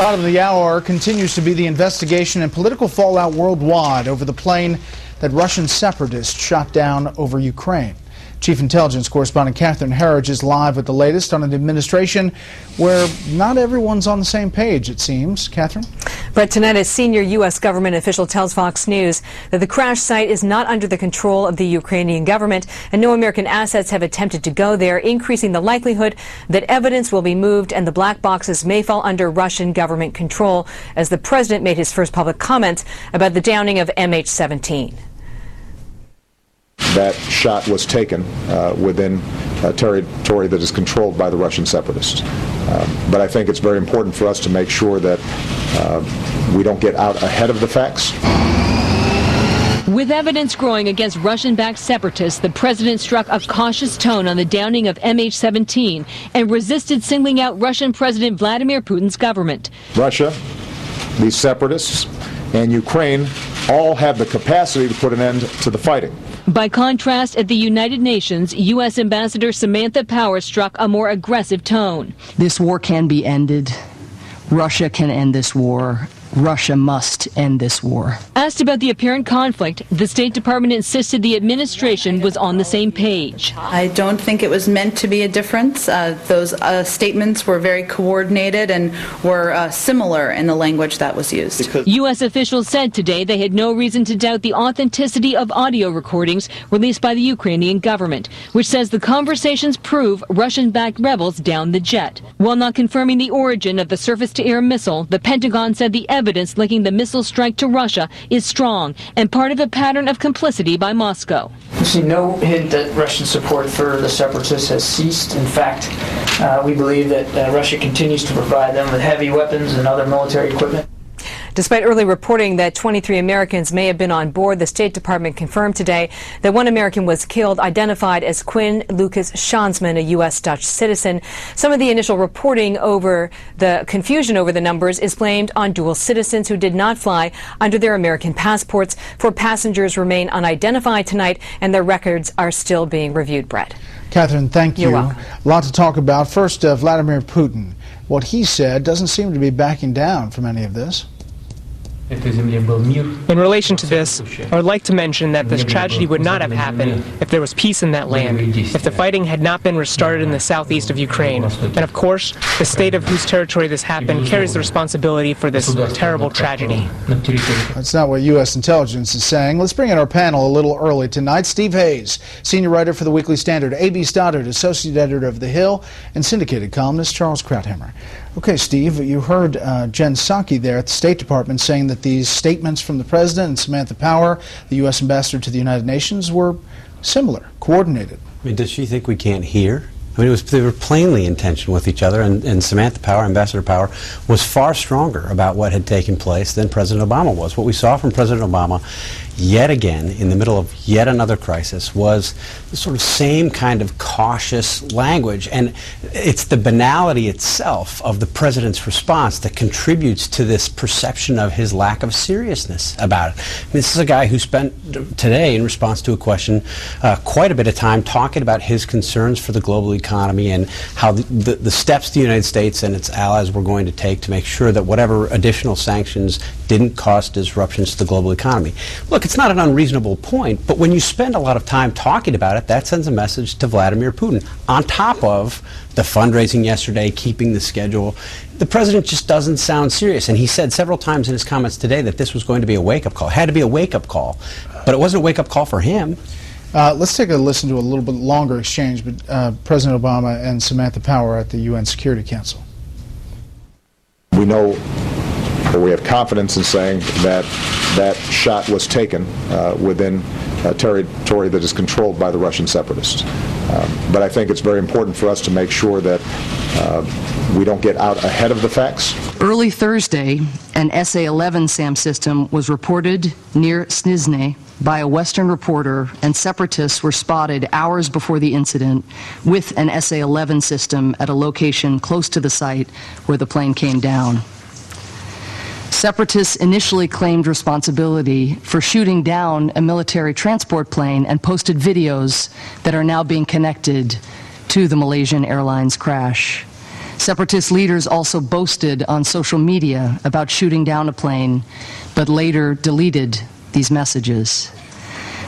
Bottom of the hour continues to be the investigation and political fallout worldwide over the plane that Russian separatists shot down over Ukraine. Chief Intelligence Correspondent Catherine Herridge is live with the latest on an administration where not everyone's on the same page, it seems. Catherine? But tonight, a senior U.S. government official tells Fox News that the crash site is not under the control of the Ukrainian government and no American assets have attempted to go there, increasing the likelihood that evidence will be moved and the black boxes may fall under Russian government control as the president made his first public comments about the downing of MH17. That shot was taken within territory that is controlled by the Russian separatists. But I think it's very important for us to make sure that we don't get out ahead of the facts. With evidence growing against Russian-backed separatists, the president struck a cautious tone on the downing of MH17 and resisted singling out Russian President Vladimir Putin's government. Russia, these separatists, and Ukraine all have the capacity to put an end to the fighting. By contrast, at the United Nations, U.S. Ambassador Samantha Power struck a more aggressive tone. This war can be ended. Russia can end this war. Russia must end this war. Asked about the apparent conflict, the State Department insisted the administration was on the same page. I don't think it was meant to be a difference. Those statements were very coordinated and were similar in the language that was used. U.S. officials said today they had no reason to doubt the authenticity of audio recordings released by the Ukrainian government, which says the conversations prove Russian-backed rebels downed the jet. While not confirming the origin of the surface-to-air missile, the Pentagon said the evidence linking the missile strike to Russia is strong and part of a pattern of complicity by Moscow. We see no hint that Russian support for the separatists has ceased. In fact, we believe that Russia continues to provide them with heavy weapons and other military equipment. Despite early reporting that 23 Americans may have been on board, the State Department confirmed today that one American was killed, identified as Quinn Lucas Schansman, a U.S. Dutch citizen. Some of the initial reporting over the confusion over the numbers is blamed on dual citizens who did not fly under their American passports. 4 passengers remain unidentified tonight, and their records are still being reviewed. Brett. Catherine, thank you. You're welcome. A lot to talk about. First, Vladimir Putin. What he said doesn't seem to be backing down from any of this. In relation to this, I would like to mention that this tragedy would not have happened if there was peace in that land, if the fighting had not been restarted in the southeast of Ukraine. And of course, the state of whose territory this happened carries the responsibility for this terrible tragedy. That's not what U.S. intelligence is saying. Let's bring in our panel a little early tonight. Steve Hayes, senior writer for the Weekly Standard, A.B. Stoddard, associate editor of The Hill, and syndicated columnist Charles Krauthammer. Okay, Steve, you heard Jen Psaki there at the State Department saying that these statements from the President and Samantha Power, the U.S. Ambassador to the United Nations, were similar, coordinated. I mean, does she think we can't hear? I mean, they were plainly in tension with each other, and Samantha Power, Ambassador Power, was far stronger about what had taken place than President Obama was. What we saw from President Obama, yet again, in the middle of yet another crisis, was the sort of same kind of cautious language. And it's the banality itself of the President's response that contributes to this perception of his lack of seriousness about it. I mean, this is a guy who spent today, in response to a question, quite a bit of time talking about his concerns for the global economy and how the steps the United States and its allies were going to take to make sure that whatever additional sanctions didn't cause disruptions to the global economy. Look, it's not an unreasonable point, but when you spend a lot of time talking about it, that sends a message to Vladimir Putin. On top of the fundraising yesterday, keeping the schedule, the president just doesn't sound serious. And he said several times in his comments today that this was going to be a wake-up call. It had to be a wake-up call, but it wasn't a wake-up call for him. Let's take a listen to a little bit longer exchange with President Obama and Samantha Power at the UN Security Council. We know, or we have confidence in saying that that shot was taken within territory that is controlled by the Russian separatists. But I think it's very important for us to make sure that we don't get out ahead of the facts. Early Thursday, an SA-11 SAM system was reported near Snizhne by a Western reporter, and separatists were spotted hours before the incident with an SA-11 system at a location close to the site where the plane came down. Separatists initially claimed responsibility for shooting down a military transport plane and posted videos that are now being connected to the Malaysian Airlines crash. Separatist leaders also boasted on social media about shooting down a plane, but later deleted these messages.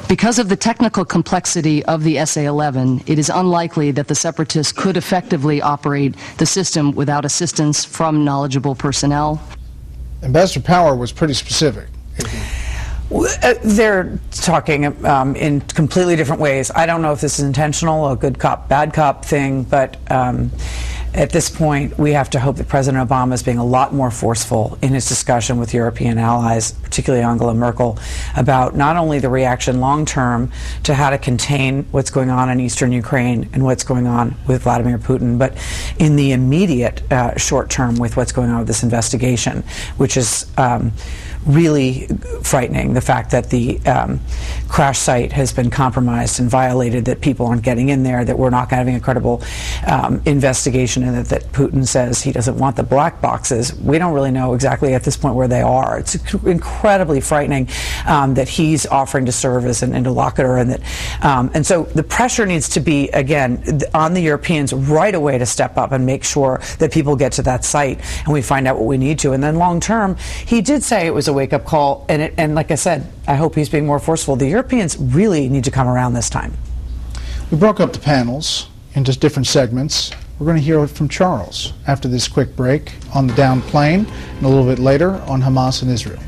Because of the technical complexity of the SA-11, it is unlikely that the separatists could effectively operate the system without assistance from knowledgeable personnel. Ambassador Power was pretty specific. They're talking in completely different ways. I don't know if this is intentional, a good cop, bad cop thing, but at this point, we have to hope that President Obama is being a lot more forceful in his discussion with European allies, particularly Angela Merkel, about not only the reaction long-term to how to contain what's going on in eastern Ukraine and what's going on with Vladimir Putin, but in the immediate short term with what's going on with this investigation, which is really frightening. The fact that the crash site has been compromised and violated, that people aren't getting in there, that we're not having a credible investigation, and that Putin says he doesn't want the black boxes. We don't really know exactly at this point where they are. It's incredibly frightening that he's offering to serve as an interlocutor, and that and so the pressure needs to be, again, on the Europeans right away to step up and make sure that people get to that site and we find out what we need to. And then long term, he did say it was a wake-up call, and like I said, I hope he's being more forceful. The Europeans really need to come around this time. We broke up the panels into different segments. We're going to hear from Charles after this quick break on the downed plane, and a little bit later on Hamas and Israel.